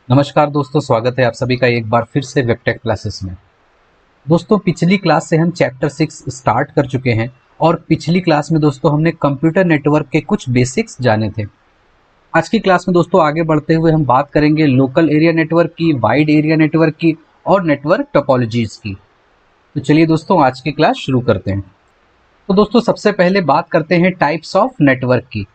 नमस्कार दोस्तों, स्वागत है आप सभी का एक बार फिर से वेबटेक क्लासेस में। दोस्तों, पिछली क्लास से हम चैप्टर 6 स्टार्ट कर चुके हैं और पिछली क्लास में दोस्तों हमने कंप्यूटर नेटवर्क के कुछ बेसिक्स जाने थे। आज की क्लास में दोस्तों आगे बढ़ते हुए हम बात करेंगे लोकल एरिया नेटवर्क की, वाइड एरिया नेटवर्क की और नेटवर्क टोपोलॉजीज की। तो चलिए दोस्तों आज की क्लास शुरू करते हैं। तो दोस्तों सबसे पहले बात करते हैं टाइप्स ऑफ नेटवर्क की।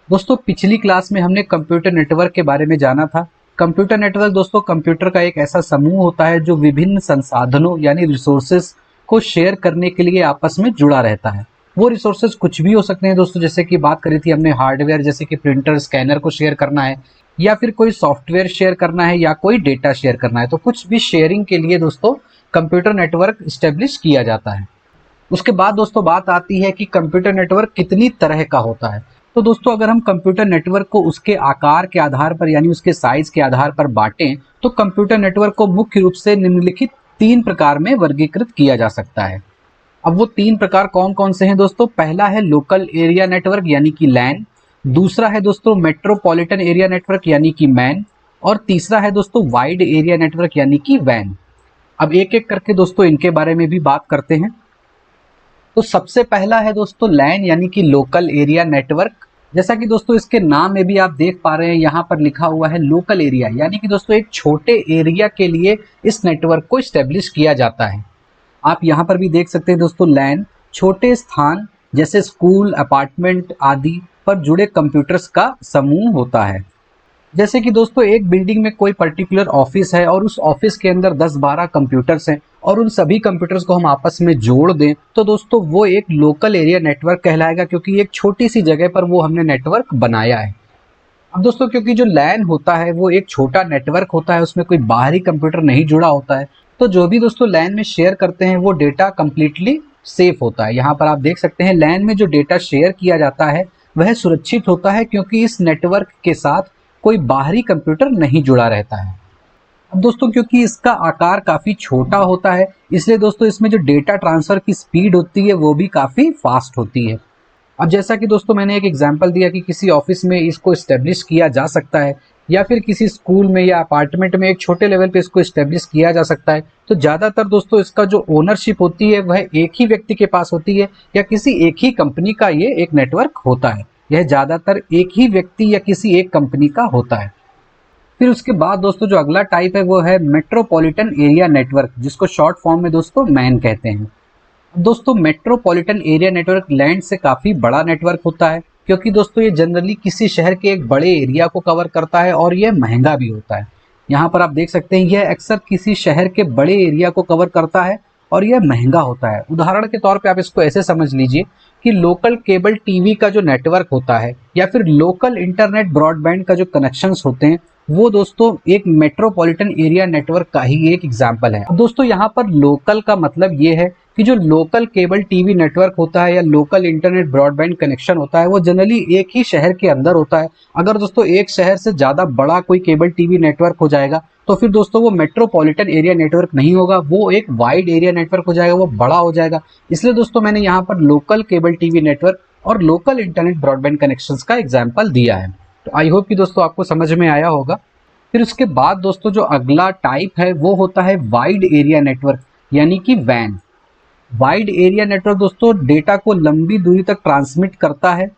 दोस्तों पिछली क्लास में हमने कंप्यूटर नेटवर्क के बारे में जाना था। कंप्यूटर नेटवर्क दोस्तों कंप्यूटर का एक ऐसा समूह होता है जो विभिन्न संसाधनों यानी रिसोर्सेज को शेयर करने के लिए आपस में जुड़ा रहता है। वो रिसोर्सेज कुछ भी हो सकते हैं दोस्तों, जैसे कि बात करी थी हमने हार्डवेयर, जैसे कि प्रिंटर स्कैनर को शेयर करना है या फिर कोई सॉफ्टवेयर शेयर करना है या कोई डेटा शेयर करना है। तो कुछ भी शेयरिंग के लिए दोस्तों कंप्यूटर नेटवर्क स्टेब्लिश किया जाता है। उसके बाद दोस्तों बात आती है कि कंप्यूटर नेटवर्क कितनी तरह का होता है। तो दोस्तों अगर हम कंप्यूटर नेटवर्क को उसके आकार के आधार पर यानी उसके साइज के आधार पर बांटें तो कंप्यूटर नेटवर्क को मुख्य रूप से निम्नलिखित 3 प्रकार में वर्गीकृत किया जा सकता है। अब वो 3 प्रकार कौन कौन से हैं दोस्तों? पहला है लोकल एरिया नेटवर्क यानी कि लैन, दूसरा है दोस्तों मेट्रोपॉलिटन एरिया नेटवर्क यानी कि मैन, और तीसरा है दोस्तों वाइड एरिया नेटवर्क यानी कि वैन। अब एक एक करके दोस्तों इनके बारे में भी बात करते हैं। तो सबसे पहला है दोस्तों लैन यानी कि लोकल एरिया नेटवर्क। जैसा कि दोस्तों इसके नाम में भी आप देख पा रहे हैं, यहाँ पर लिखा हुआ है लोकल एरिया, यानी कि दोस्तों एक छोटे एरिया के लिए इस नेटवर्क को स्टेब्लिश किया जाता है। आप यहाँ पर भी देख सकते हैं दोस्तों लैन छोटे स्थान जैसे स्कूल, अपार्टमेंट आदि पर जुड़े कंप्यूटर्स का समूह होता है। जैसे कि दोस्तों एक बिल्डिंग में कोई पर्टिकुलर ऑफिस है और उस ऑफिस के अंदर 10-12 कंप्यूटर्स हैं और उन सभी कंप्यूटर्स को हम आपस में जोड़ दें तो दोस्तों वो एक लोकल एरिया नेटवर्क कहलाएगा, क्योंकि एक छोटी सी जगह पर वो हमने नेटवर्क बनाया है। अब दोस्तों क्योंकि जो लैन होता है वो एक छोटा नेटवर्क होता है, उसमें कोई बाहरी कंप्यूटर नहीं जुड़ा होता है, तो जो भी दोस्तों लैन में शेयर करते हैं वो डेटा कंप्लीटली सेफ होता है। यहाँ पर आप देख सकते हैं लैन में जो डेटा शेयर किया जाता है वह सुरक्षित होता है, क्योंकि इस नेटवर्क के साथ कोई बाहरी कंप्यूटर नहीं जुड़ा रहता है। अब दोस्तों क्योंकि इसका आकार काफ़ी छोटा होता है, इसलिए दोस्तों इसमें जो डेटा ट्रांसफ़र की स्पीड होती है वो भी काफ़ी फास्ट होती है। अब जैसा कि दोस्तों मैंने एक एग्जांपल दिया कि किसी ऑफिस में इसको इस्टेब्लिश किया जा सकता है या फिर किसी स्कूल में या अपार्टमेंट में एक छोटे लेवल पे इसको इस्टेब्लिश किया जा सकता है, तो ज़्यादातर दोस्तों इसका जो ओनरशिप होती है वह एक ही व्यक्ति के पास होती है या किसी एक ही कंपनी का ये एक नेटवर्क होता है। यह ज़्यादातर एक ही व्यक्ति या किसी एक कंपनी का होता है। फिर उसके बाद दोस्तों जो अगला टाइप है वो है मेट्रोपॉलिटन एरिया नेटवर्क, जिसको शॉर्ट फॉर्म में दोस्तों मैन कहते हैं। दोस्तों मेट्रोपॉलिटन एरिया नेटवर्क लैंड से काफ़ी बड़ा नेटवर्क होता है, क्योंकि दोस्तों ये जनरली किसी शहर के एक बड़े एरिया को कवर करता है और यह महंगा भी होता है। यहाँ पर आप देख सकते हैं यह अक्सर किसी शहर के बड़े एरिया को कवर करता है और यह महंगा होता है। उदाहरण के तौर पे आप इसको ऐसे समझ लीजिए कि लोकल केबल टीवी का जो नेटवर्क होता है या फिर लोकल इंटरनेट ब्रॉडबैंड का जो कनेक्शंस होते हैं वो दोस्तों एक मेट्रोपॉलिटन एरिया नेटवर्क का ही एक एग्जाम्पल है। दोस्तों यहाँ पर लोकल का मतलब ये है कि जो लोकल केबल टीवी नेटवर्क होता है या लोकल इंटरनेट ब्रॉडबैंड कनेक्शन होता है वो जनरली एक ही शहर के अंदर होता है। अगर दोस्तों एक शहर से ज़्यादा बड़ा कोई केबल टीवी नेटवर्क हो जाएगा तो फिर दोस्तों वो मेट्रोपॉलिटन एरिया नेटवर्क नहीं होगा, वो एक वाइड एरिया नेटवर्क हो जाएगा, वो बड़ा हो जाएगा। इसलिए दोस्तों मैंने यहाँ पर लोकल केबल टीवी नेटवर्क और लोकल इंटरनेट ब्रॉडबैंड कनेक्शंस का एग्जाम्पल दिया है। तो आई होप कि दोस्तों आपको समझ में आया होगा। फिर उसके बाद दोस्तों जो अगला टाइप है वो होता है वाइड एरिया नेटवर्क यानी कि वैन। वाइड एरिया नेटवर्क दोस्तों डेटा को लंबी दूरी तक ट्रांसमिट करता है।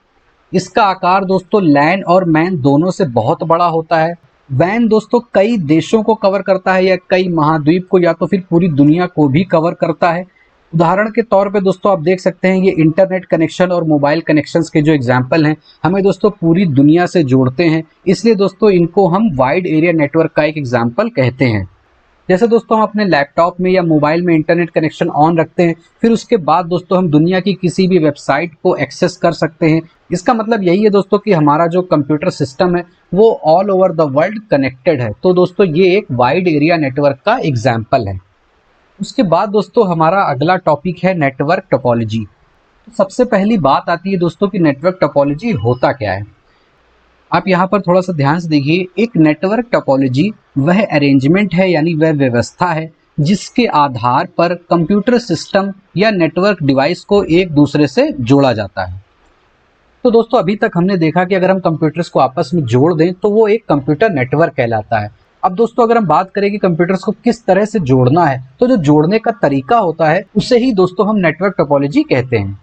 इसका आकार दोस्तों लैन और मैन दोनों से बहुत बड़ा होता है। वैन दोस्तों कई देशों को कवर करता है या कई महाद्वीप को या तो फिर पूरी दुनिया को भी कवर करता है। उदाहरण के तौर पे दोस्तों आप देख सकते हैं ये इंटरनेट कनेक्शन और मोबाइल कनेक्शंस के जो एग्जाम्पल हैं हमें दोस्तों पूरी दुनिया से जोड़ते हैं, इसलिए दोस्तों इनको हम वाइड एरिया नेटवर्क का एक एग्जाम्पल कहते हैं। जैसे दोस्तों हम अपने लैपटॉप में या मोबाइल में इंटरनेट कनेक्शन ऑन रखते हैं, फिर उसके बाद दोस्तों हम दुनिया की किसी भी वेबसाइट को एक्सेस कर सकते हैं। इसका मतलब यही है दोस्तों कि हमारा जो कंप्यूटर सिस्टम है वो all over the world connected है। तो दोस्तों ये एक वाइड एरिया नेटवर्क का एग्जाम्पल है। उसके बाद दोस्तों हमारा अगला टॉपिक है नेटवर्क टोपोलॉजी। तो सबसे पहली बात आती है दोस्तों कि नेटवर्क टोपोलॉजी होता क्या है। आप यहाँ पर थोड़ा सा ध्यान से देखिए, एक नेटवर्क टोपोलॉजी वह अरेंजमेंट है यानी वह व्यवस्था है जिसके आधार पर कंप्यूटर सिस्टम या नेटवर्क डिवाइस को एक दूसरे से जोड़ा जाता है। तो दोस्तों अभी तक हमने देखा कि अगर हम कंप्यूटर्स को आपस में जोड़ दें तो वो एक कंप्यूटर नेटवर्क कहलाता है। अब दोस्तों अगर हम बात करें कि कंप्यूटर्स को किस तरह से जोड़ना है, तो जो जोड़ने का तरीका होता है उसे ही दोस्तों हम नेटवर्क टोपोलॉजी कहते हैं।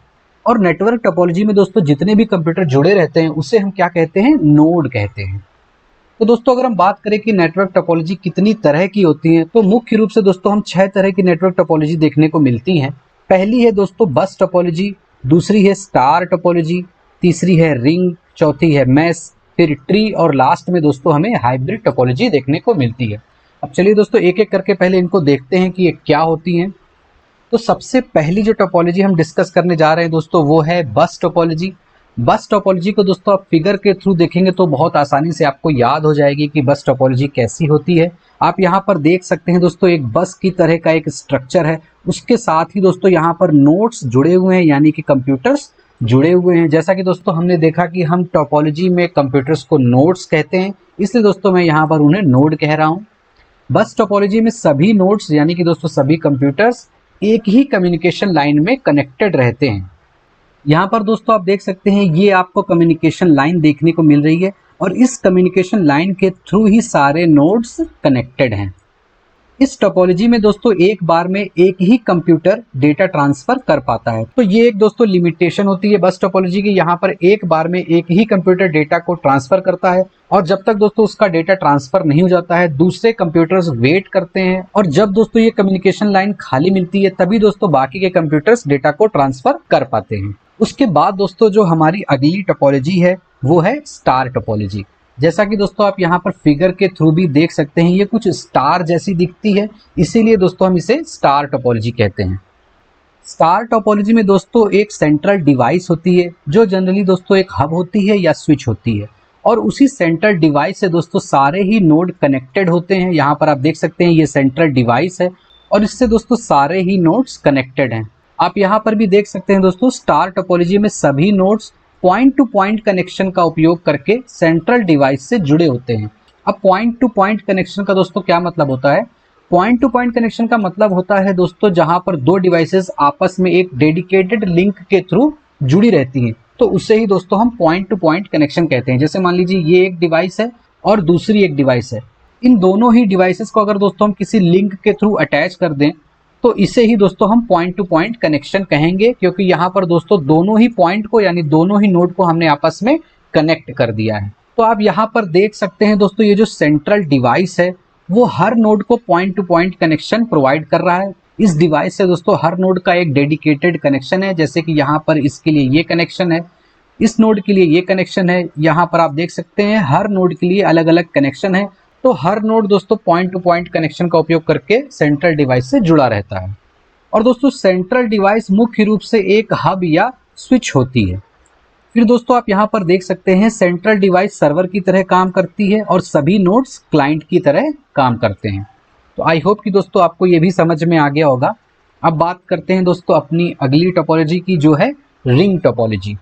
और नेटवर्क टोपोलॉजी में दोस्तों जितने भी कंप्यूटर जुड़े रहते हैं उसे हम क्या कहते हैं, नोड कहते हैं। तो दोस्तों अगर हम बात करें कि नेटवर्क टोपोलॉजी कितनी तरह की होती है, तो मुख्य रूप से दोस्तों हम 6 तरह की नेटवर्क टोपोलॉजी देखने को मिलती हैं। पहली है दोस्तों बस टोपोलॉजी, दूसरी है स्टार टोपोलॉजी, तीसरी है रिंग, चौथी है मैश, फिर ट्री और लास्ट में दोस्तों हमें हाइब्रिड टोपोलॉजी देखने को मिलती है। अब चलिए दोस्तों एक एक करके पहले इनको देखते हैं कि ये क्या होती हैं। तो सबसे पहली जो टोपोलॉजी हम डिस्कस करने जा रहे हैं दोस्तों वो है बस टोपोलॉजी। बस टोपोलॉजी को दोस्तों आप फिगर के थ्रू देखेंगे तो बहुत आसानी से आपको याद हो जाएगी कि बस टोपोलॉजी कैसी होती है। आप यहाँ पर देख सकते हैं दोस्तों एक बस की तरह का एक स्ट्रक्चर है, उसके साथ ही दोस्तों यहाँ पर नोड्स जुड़े हुए हैं, यानी कि कंप्यूटर्स जुड़े हुए हैं। जैसा कि दोस्तों हमने देखा कि हम टोपोलॉजी में कंप्यूटर्स को नोड्स कहते हैं, इसलिए दोस्तों मैं यहाँ पर उन्हें नोड कह रहा हूँ। बस टोपोलॉजी में सभी नोड्स यानी कि दोस्तों सभी कंप्यूटर्स एक ही कम्युनिकेशन लाइन में कनेक्टेड रहते हैं। यहाँ पर दोस्तों आप देख सकते हैं ये आपको कम्युनिकेशन लाइन देखने को मिल रही है और इस कम्युनिकेशन लाइन के थ्रू ही सारे नोड्स कनेक्टेड हैं। इस टोपोलॉजी में दोस्तों एक बार में एक ही कंप्यूटर डेटा ट्रांसफर कर पाता है। तो ये एक दोस्तों लिमिटेशन होती है बस टोपोलॉजी की, यहाँ पर एक बार में एक ही कंप्यूटर डेटा को ट्रांसफर करता है और जब तक दोस्तों उसका डेटा ट्रांसफर नहीं हो जाता है दूसरे कंप्यूटर्स वेट करते हैं और जब दोस्तों ये कम्युनिकेशन लाइन खाली मिलती है तभी दोस्तों बाकी के कंप्यूटर्स डेटा को ट्रांसफर कर पाते हैं। उसके बाद दोस्तों जो हमारी अगली टोपोलॉजी है वो है स्टार टोपोलॉजी। जैसा कि दोस्तों आप यहाँ पर फिगर के थ्रू भी देख सकते हैं ये कुछ स्टार जैसी दिखती है, इसीलिए दोस्तों हम इसे स्टार टोपोलॉजी कहते हैं। स्टार टोपोलॉजी में दोस्तों एक सेंट्रल डिवाइस होती है जो जनरली दोस्तों एक हब होती है या स्विच होती है और उसी सेंट्रल डिवाइस से दोस्तों सारे ही नोड कनेक्टेड होते हैं। यहाँ पर आप देख सकते हैं ये सेंट्रल डिवाइस है और इससे दोस्तों सारे ही नोड्स कनेक्टेड हैं। आप यहाँ पर भी देख सकते हैं दोस्तों स्टार टोपोलॉजी में सभी nodes point two point connection का उपयोग करके सेंट्रल डिवाइस से जुड़े होते हैं। अब पॉइंट टू पॉइंट कनेक्शन का दोस्तों क्या मतलब होता है? पॉइंट टू पॉइंट कनेक्शन का मतलब होता है दोस्तों जहां पर दो डिवाइसेस आपस में एक डेडिकेटेड लिंक के थ्रू जुड़ी रहती हैं, तो उससे ही दोस्तों हम पॉइंट टू पॉइंट कनेक्शन कहते हैं। जैसे मान लीजिए ये एक डिवाइस है और दूसरी एक डिवाइस है, इन दोनों ही डिवाइसेस को अगर दोस्तों हम किसी लिंक के थ्रू अटैच कर दें तो इसे ही दोस्तों हम पॉइंट टू पॉइंट कनेक्शन कहेंगे, क्योंकि यहाँ पर दोस्तों दोनों ही पॉइंट को यानी दोनों ही नोड को हमने आपस में कनेक्ट कर दिया है। तो आप यहाँ पर देख सकते हैं दोस्तों ये जो सेंट्रल डिवाइस है वो हर नोड को point two point connection provide कर रहा है। इस डिवाइस से दोस्तों हर नोड का एक डेडिकेटेड कनेक्शन है, जैसे कि यहाँ पर इसके लिए ये कनेक्शन है, इस नोड के लिए ये कनेक्शन है, यहाँ पर आप देख सकते हैं हर नोड के लिए अलग अलग कनेक्शन है। तो हर नोड दोस्तों पॉइंट टू पॉइंट कनेक्शन का उपयोग करके सेंट्रल डिवाइस से जुड़ा रहता है। और दोस्तों सेंट्रल डिवाइस मुख्य रूप से एक हब या स्विच होती है। फिर दोस्तों आप यहाँ पर देख सकते हैं सेंट्रल डिवाइस सर्वर की तरह काम करती है और सभी नोड्स क्लाइंट की तरह काम करते हैं। तो आई होप कि दोस्तों आपको ये भी समझ में आ गया होगा। अब बात करते हैं दोस्तों अपनी अगली टोपोलॉजी की जो है रिंग टोपोलॉजी।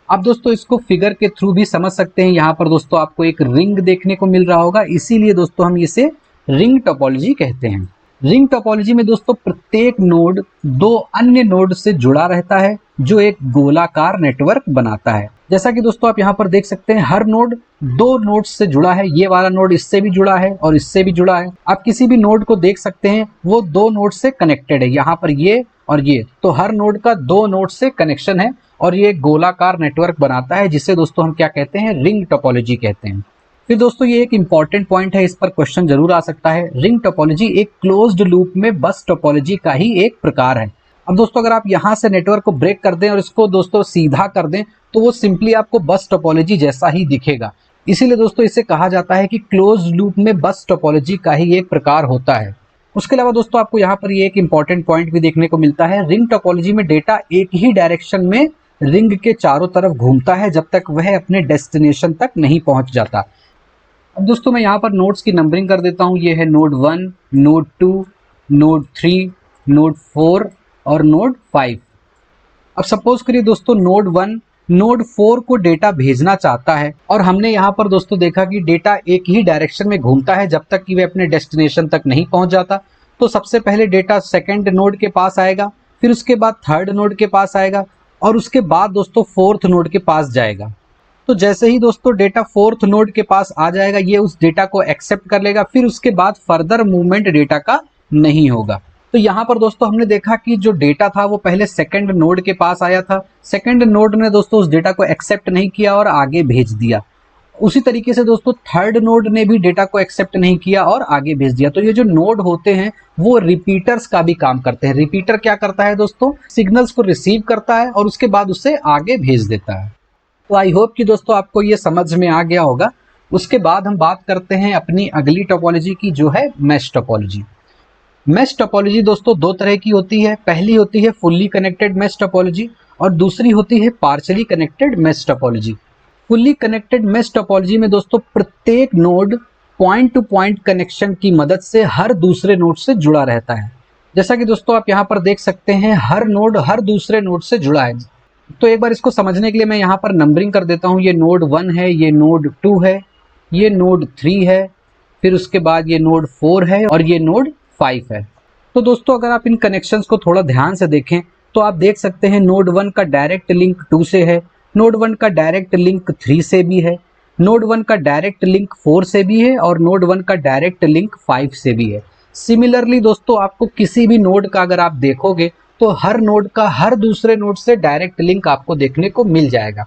अब दोस्तों इसको फिगर के थ्रू भी समझ सकते हैं। यहाँ पर दोस्तों आपको एक रिंग देखने को मिल रहा होगा, इसीलिए दोस्तों हम इसे रिंग टोपोलॉजी कहते हैं। रिंग टोपोलॉजी में दोस्तों प्रत्येक नोड दो अन्य नोड से जुड़ा रहता है जो एक गोलाकार नेटवर्क बनाता है। जैसा कि दोस्तों आप यहाँ पर देख सकते हैं हर नोड दो नोड से जुड़ा है, ये वाला नोड इससे भी जुड़ा है और इससे भी जुड़ा है। आप किसी भी नोड को देख सकते हैं वो दो नोड से कनेक्टेड है, यहाँ पर ये और ये, तो हर नोड का दो नोड से कनेक्शन है और ये गोलाकार नेटवर्क बनाता है, जिसे दोस्तों हम क्या कहते हैं, रिंग टोपोलॉजी कहते हैं। फिर दोस्तों ये एक इंपॉर्टेंट पॉइंट है, इस पर क्वेश्चन जरूर आ सकता है। रिंग टोपोलॉजी एक क्लोज्ड लूप में बस टोपोलॉजी का ही एक प्रकार है। अब दोस्तों अगर आप यहाँ से नेटवर्क को ब्रेक कर दें और इसको दोस्तों सीधा कर दें तो वो सिंपली आपको बस टोपोलॉजी जैसा ही दिखेगा। इसीलिए दोस्तों इसे कहा जाता है कि क्लोज्ड लूप में बस टोपोलॉजी का ही एक प्रकार होता है। उसके अलावा दोस्तों आपको यहाँ पर ये एक इंपॉर्टेंट पॉइंट भी देखने को मिलता है। रिंग टोपोलॉजी में डेटा एक ही डायरेक्शन में रिंग के चारों तरफ घूमता है जब तक वह अपने डेस्टिनेशन तक नहीं पहुंच जाता। अब दोस्तों मैं यहाँ पर नोड्स की नंबरिंग कर देता हूँ। ये है नोड 1, नोड 2, नोड 3, नोड 4 और नोड 5। अब सपोज करिए दोस्तों नोड 1 नोड 4 को डेटा भेजना चाहता है और हमने यहाँ पर दोस्तों देखा कि डेटा एक ही डायरेक्शन में घूमता है जब तक कि वह अपने डेस्टिनेशन तक नहीं पहुंच जाता। तो सबसे पहले डेटा सेकेंड नोड के पास आएगा, फिर उसके बाद थर्ड नोड के पास आएगा और उसके बाद दोस्तों फोर्थ नोड के पास जाएगा। तो जैसे ही दोस्तों डेटा फोर्थ नोड के पास आ जाएगा, ये उस डेटा को एक्सेप्ट कर लेगा, फिर उसके बाद फर्दर मूवमेंट डेटा का नहीं होगा। तो यहाँ पर दोस्तों हमने देखा कि जो डेटा था वो पहले सेकंड नोड के पास आया था, सेकंड नोड ने दोस्तों उस डेटा को एक्सेप्ट नहीं किया और आगे भेज दिया। उसी तरीके से दोस्तों थर्ड नोड ने भी डेटा को एक्सेप्ट नहीं किया और आगे भेज दिया। तो ये जो नोड होते हैं वो रिपीटर्स का भी काम करते हैं। रिपीटर क्या करता है दोस्तों, सिग्नल्स को रिसीव करता है और उसके बाद उसे आगे भेज देता है। तो आई होप कि दोस्तों आपको ये समझ में आ गया होगा। उसके बाद हम बात करते हैं अपनी अगली टोपोलॉजी की, जो है मैश टोपोलॉजी। मैश टोपोलॉजी दोस्तों दो तरह की होती है। पहली होती है फुल्ली कनेक्टेड मैश टोपोलॉजी और दूसरी होती है partially connected mesh topology. Fully connected mesh topology में दोस्तों प्रत्येक node point two point connection की मदद से हर दूसरे नोड से जुड़ा रहता है। जैसा कि दोस्तों आप यहाँ पर देख सकते हैं, हर नोड हर दूसरे नोड से जुड़ा है। तो एक बार इसको समझने के लिए मैं यहाँ पर नंबरिंग कर देता हूँ। ये नोड 1 है, ये नोड 2 है, ये नोड 3 है, फिर उसके बाद ये नोड 4 है और ये नोड 5 है। तो दोस्तों अगर आप इन कनेक्शंस को थोड़ा ध्यान से देखें तो आप देख सकते हैं नोड 1 का डायरेक्ट लिंक 2 से है, नोड 1 का डायरेक्ट लिंक 3 से भी है, नोड 1 का डायरेक्ट लिंक 4 से भी है और नोड 1 का डायरेक्ट लिंक 5 से भी है। सिमिलरली दोस्तों आपको किसी भी नोड का अगर आप देखोगे तो हर नोड का हर दूसरे नोड से डायरेक्ट लिंक आपको देखने को मिल जाएगा।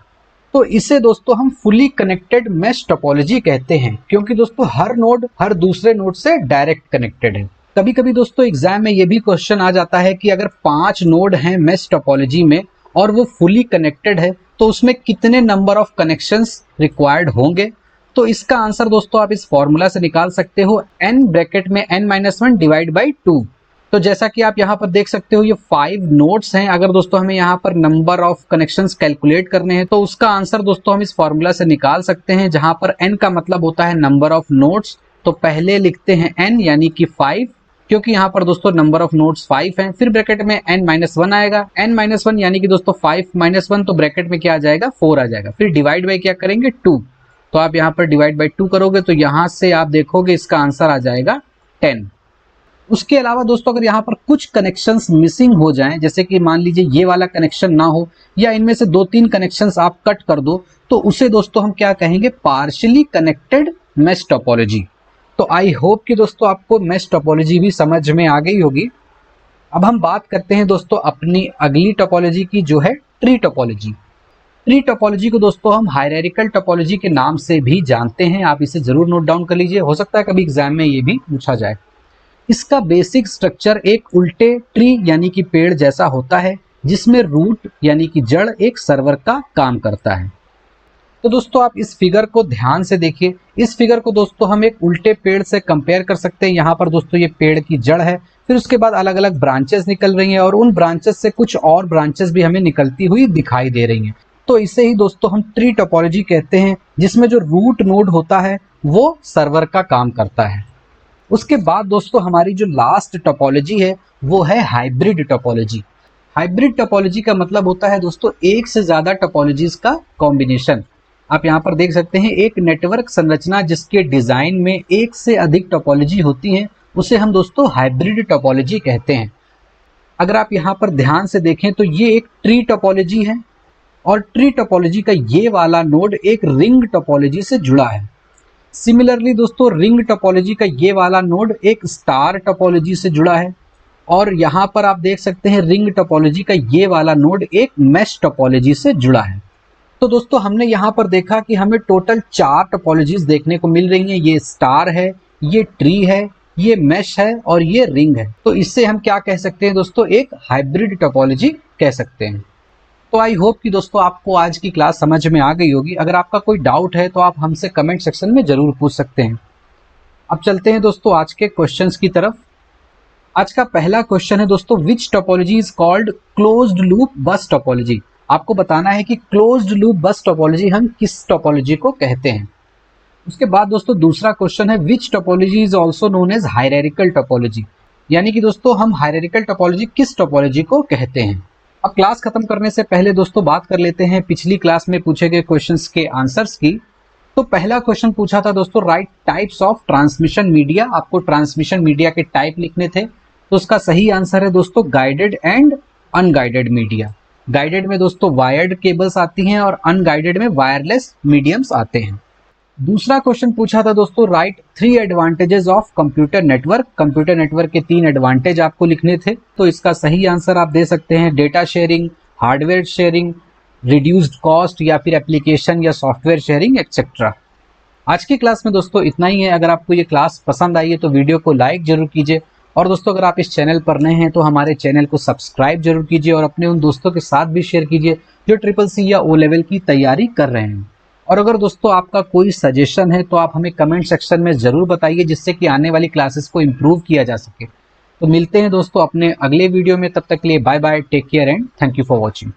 तो इसे दोस्तों हम फुली कनेक्टेड मैश टोपोलॉजी कहते हैं, क्योंकि दोस्तों हर नोड हर दूसरे नोड से डायरेक्ट कनेक्टेड है। कभी कभी दोस्तों एग्जाम में ये भी क्वेश्चन आ जाता है कि अगर 5 नोड हैं मैश टोपोलॉजी में और वो फुली कनेक्टेड है तो उसमें कितने नंबर ऑफ कनेक्शंस रिक्वायर्ड होंगे। तो इसका आंसर दोस्तों आप इस फॉर्मूला से निकाल सकते हो, n ब्रैकेट में n-1 डिवाइड बाई 2। तो जैसा कि आप यहाँ पर देख सकते हो ये 5 नोड्स हैं। अगर दोस्तों हमें यहाँ पर नंबर ऑफ कनेक्शंस कैलकुलेट करने हैं तो उसका आंसर दोस्तों हम इस फॉर्मूला से निकाल सकते हैं, जहां पर n का मतलब होता है नंबर ऑफ नोड्स। तो पहले लिखते हैं n यानी कि 5, क्योंकि यहाँ पर दोस्तों नंबर ऑफ नोड्स 5 हैं। फिर ब्रैकेट में n-1 आएगा, n-1 यानी कि दोस्तों 5 - 1 तो ब्रैकेट में क्या आ जाएगा 4 आ जाएगा। फिर डिवाइड बाई क्या करेंगे 2, तो आप यहाँ पर डिवाइड बाई 2 करोगे तो यहाँ से आप देखोगे इसका आंसर आ जाएगा 10। उसके अलावा दोस्तों अगर यहाँ पर कुछ कनेक्शंस मिसिंग हो जाएं, जैसे कि मान लीजिए ये वाला कनेक्शन ना हो या इनमें से 2-3 कनेक्शंस आप कट कर दो, तो उसे दोस्तों हम क्या कहेंगे, पार्शियली कनेक्टेड मैश टोपोलॉजी। तो आई होप कि दोस्तों आपको मैश टोपोलॉजी भी समझ में आ गई होगी। अब हम बात करते हैं दोस्तों अपनी अगली टोपोलॉजी की, जो है ट्री टोपोलॉजी। ट्री टोपोलॉजी को दोस्तों हम हायरार्किकल टोपोलॉजी के नाम से भी जानते हैं। आप इसे जरूर नोट डाउन कर लीजिए, हो सकता है कभी एग्जाम में ये भी पूछा जाए। इसका बेसिक स्ट्रक्चर एक उल्टे ट्री यानी कि पेड़ जैसा होता है, जिसमें रूट यानी कि जड़ एक सर्वर का काम करता है। तो दोस्तों आप इस फिगर को ध्यान से देखिए। इस फिगर को दोस्तों हम एक उल्टे पेड़ से कंपेयर कर सकते हैं। यहाँ पर दोस्तों ये पेड़ की जड़ है, फिर उसके बाद अलग अलग ब्रांचेस निकल रही हैं और उन ब्रांचेस से कुछ और ब्रांचेस भी हमें निकलती हुई दिखाई दे रही हैं। तो इसे ही दोस्तों हम ट्री टोपोलॉजी कहते हैं, जिसमें जो रूट नोड होता है वो सर्वर का काम करता है। उसके बाद दोस्तों हमारी जो लास्ट टोपोलॉजी है वो है हाइब्रिड टोपोलॉजी। हाइब्रिड टोपोलॉजी का मतलब होता है दोस्तों एक से ज्यादा टोपोलॉजीज का कॉम्बिनेशन। आप यहाँ पर देख सकते हैं एक नेटवर्क संरचना जिसके डिजाइन में एक से अधिक टोपोलॉजी होती हैं, उसे हम दोस्तों हाइब्रिड टोपोलॉजी कहते हैं। अगर आप यहाँ पर ध्यान से देखें तो ये एक ट्री टोपोलॉजी है और ट्री टोपोलॉजी का ये वाला नोड एक रिंग टोपोलॉजी से जुड़ा है। सिमिलरली दोस्तों रिंग टोपोलॉजी का ये वाला नोड एक स्टार टोपोलॉजी से जुड़ा है और यहाँ पर आप देख सकते हैं रिंग टोपोलॉजी का ये वाला नोड एक मैश टोपोलॉजी से जुड़ा है। तो दोस्तों हमने यहाँ पर देखा कि हमें टोटल 4 टोपोलॉजीज देखने को मिल रही हैं। ये स्टार है, ये ट्री है, ये मैश है और ये रिंग है। तो इससे हम क्या कह सकते हैं दोस्तों, एक हाइब्रिड टोपोलॉजी कह सकते हैं। तो आई होप कि दोस्तों आपको आज की क्लास समझ में आ गई होगी। अगर आपका कोई डाउट है तो आप हमसे कमेंट सेक्शन में जरूर पूछ सकते हैं। अब चलते हैं दोस्तों आज के क्वेश्चंस की तरफ। आज का पहला क्वेश्चन है दोस्तों, which topology is called closed loop bus topology. आपको बताना है कि क्लोज्ड लूप बस टोपोलॉजी हम किस टोपोलॉजी को कहते हैं। उसके बाद दोस्तों दूसरा क्वेश्चन है, which topology is also known as hierarchical topology. यानी कि दोस्तों हम हायरार्किकल टोपोलॉजी किस टोपोलॉजी को कहते हैं। अब क्लास खत्म करने से पहले दोस्तों बात कर लेते हैं पिछली क्लास में पूछे गए क्वेश्चंस के आंसर्स की। तो पहला क्वेश्चन पूछा था दोस्तों, right types of transmission media. आपको ट्रांसमिशन मीडिया के टाइप लिखने थे। तो उसका सही आंसर है दोस्तों guided and unguided media. Guided में दोस्तों वायर्ड केबल्स आती हैं और अनगाइडेड में वायरलेस मीडियम्स आते हैं। दूसरा क्वेश्चन पूछा था दोस्तों, right 3 advantages of computer network. Computer network के 3 एडवांटेज आपको लिखने थे, तो इसका सही आंसर आप दे सकते हैं data sharing, hardware sharing, reduced cost या फिर एप्लीकेशन या सॉफ्टवेयर शेयरिंग एक्सेट्रा। आज की क्लास में दोस्तों इतना ही है। अगर आपको ये क्लास पसंद आई है तो वीडियो को लाइक जरूर कीजिए, और दोस्तों अगर आप इस चैनल पर नए हैं तो हमारे चैनल को सब्सक्राइब जरूर कीजिए और अपने उन दोस्तों के साथ भी शेयर कीजिए जो CCC या O लेवल की तैयारी कर रहे हैं। और अगर दोस्तों आपका कोई सजेशन है तो आप हमें कमेंट सेक्शन में ज़रूर बताइए, जिससे कि आने वाली क्लासेस को इम्प्रूव किया जा सके। तो मिलते हैं दोस्तों अपने अगले वीडियो में, तब तक के लिए bye bye, take care and thank you for watching.